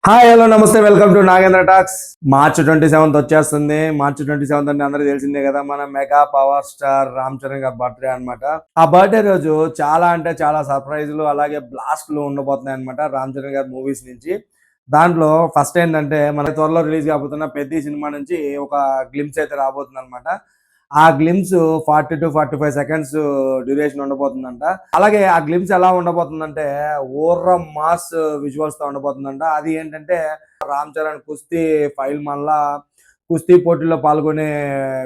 Hi hello నమస్తే welcome to Nagendra talks. March 27 వచ్చేస్తుంది. March 27 అంటే అందరికీ తెలిసిందే కదా, మన mega power star Ram Charan గారి బర్త్డే అనమాట. ఆ బర్త్డే రోజు చాలా అంటే చాలా సర్ప్రైజ్లు అలాగే బ్లాస్ట్లు ఉండబోతున్నాయి అనమాట రామ్ చరణ్ గారి మూవీస్ నుంచి. దాంట్లో ఫస్ట్ ఏంటంటే మన త్వరలో రిలీజ్ కాబోతున్న పెద్ద సినిమా నుంచి ఒక గ్లిమ్స్ అయితే రాబోతుంది అనమాట. ఆ గ్లిమ్స్ 40 to 45 seconds డ్యూరేషన్ ఉండబోతుందంట. అలాగే ఆ గ్లిమ్స్ ఎలా ఉండబోతుందంటే మాస్ విజువల్స్ తో ఉండబోతుందంట. అది ఏంటంటే రామ్ చరణ్ కుస్తీ ఫైల్ మళ్ళా కుస్తీ పోటీల్లో పాల్గొనే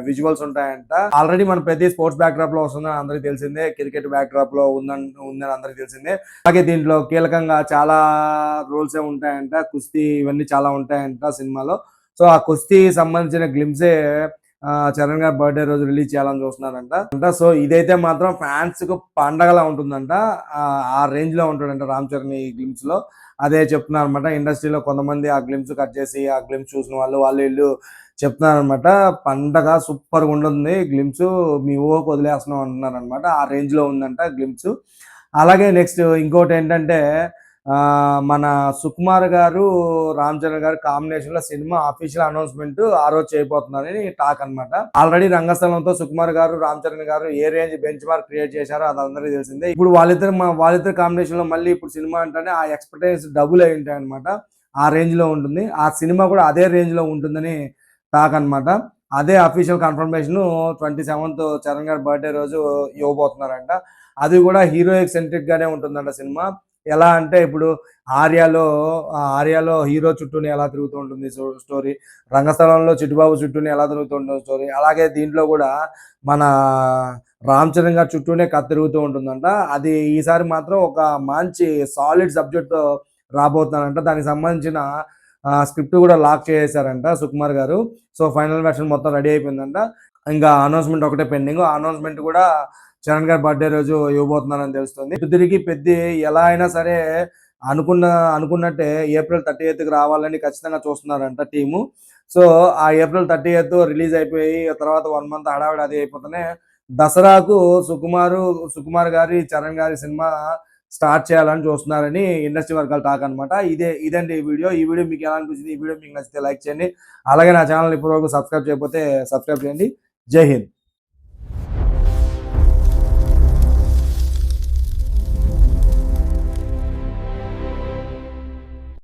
విజువల్స్ ఉంటాయంట. ఆల్రెడీ మన ప్రతి స్పోర్ట్స్ బ్యాక్ డ్రాప్ లో వస్తుందని అందరికి తెలిసిందే, క్రికెట్ బ్యాక్ డ్రాప్ లో ఉందని అందరికి తెలిసిందే. అలాగే దీంట్లో కీలకంగా చాలా రూల్స్ ఉంటాయంట, కుస్తీ ఇవన్నీ చాలా ఉంటాయంట సినిమాలో. సో ఆ కుస్తీ సంబంధించిన గ్లిమ్సే చరణ్ గారి బర్త్డే రోజు రిలీజ్ చేయాలని చూస్తున్నారంట. సో ఇదైతే మాత్రం ఫ్యాన్స్ కు పండగలా ఉంటుందంట. ఆ రేంజ్ లో ఉంటాడంట రామ్ చరణ్ ఈ గ్లిమ్స్ లో. అదే చెప్తున్నారు అనమాట. ఇండస్ట్రీలో కొంతమంది ఆ గ్లిమ్స్ కట్ చేసి ఆ గ్లిమ్స్ చూసిన వాళ్ళు వీళ్ళు చెప్తున్నారు అనమాట. పండగ సూపర్ గా ఉంటుంది గ్లిమ్స్, మీ ఊహకు వదిలేస్తున్నాం అంటున్నారు అనమాట. ఆ రేంజ్ లో ఉందంట గ్లిమ్స్. అలాగే నెక్స్ట్ ఇంకోటి ఏంటంటే మన సుకుమార్ గారు రామ్ చరణ్ గారు కాంబినేషన్ లో సినిమా అఫీషియల్ అనౌన్స్మెంట్ ఆ రోజు చేయబోతున్నారని టాక్ అనమాట. ఆల్రెడీ రంగస్థలంతో సుకుమార్ గారు రామ్ చరణ్ గారు ఏ రేంజ్ బెంచ్ మార్క్ క్రియేట్ చేశారో అది అందరికీ తెలిసిందే. ఇప్పుడు వాళ్ళిద్దరు కాంబినేషన్ లో మళ్ళీ ఇప్పుడు సినిమా అంటేనే ఆ ఎక్స్పెక్టేషన్స్ డబుల్ అయి ఉంటాయి అనమాట. ఆ రేంజ్ లో ఉంటుంది. ఆ సినిమా కూడా అదే రేంజ్ లో ఉంటుందని టాక్ అనమాట. అదే అఫీషియల్ కన్ఫర్మేషన్ 27th చరణ్ గారి బర్త్డే రోజు ఇవ్వబోతున్నారంట. అది కూడా హీరోయిక్ సెంట్రిక్ గానే ఉంటుందంట సినిమా. ఎలా అంటే ఇప్పుడు ఆర్యాలో హీరో చుట్టూనే ఎలా తిరుగుతూ ఉంటుంది స్టోరీ, రంగస్థలంలో చిట్టుబాబు చుట్టూనే ఎలా తిరుగుతూ ఉంటుంది స్టోరీ, అలాగే దీంట్లో కూడా మన రామ్ చరణ్ గారి చుట్టూనే కథ తిరుగుతూ ఉంటుందంట. అది ఈసారి మాత్రం ఒక మంచి సాలిడ్ సబ్జెక్ట్ తో రాబోతున్నారంట. దానికి సంబంధించిన స్క్రిప్ట్ కూడా లాక్ చేశారంట సుకుమార్ గారు. సో ఫైనల్ వెర్షన్ మొత్తం రెడీ అయిపోయిందంట. ఇంకా అనౌన్స్మెంట్ ఒకటే పెండింగ్. ఆ అనౌన్స్మెంట్ కూడా చరణ్ గారి బర్త్డే రోజు ఇవ్వబోతున్నారని తెలుస్తుంది. తిరిగి పెద్ద ఎలా అయినా సరే అనుకున్నట్టే April 30th రావాలని ఖచ్చితంగా చూస్తున్నారంట టీము. సో ఆ April 30th రిలీజ్ అయిపోయి తర్వాత 1 month హడావిడి అది అయిపోతేనే దసరాకు సుకుమార్ గారి చరణ్ గారి సినిమా స్టార్ట్ చేయాలని చూస్తున్నారని ఇండస్ట్రీ వర్గాలు టాక్ అనమాట. ఇదండి ఈ వీడియో మీకు ఎలా అనిపించింది? ఈ వీడియో మీకు నచ్చితే లైక్ చేయండి. అలాగే నా ఛానల్ ఇప్పటివరకు సబ్స్క్రైబ్ చేయకపోతే సబ్స్క్రైబ్ చేయండి. జై హింద్.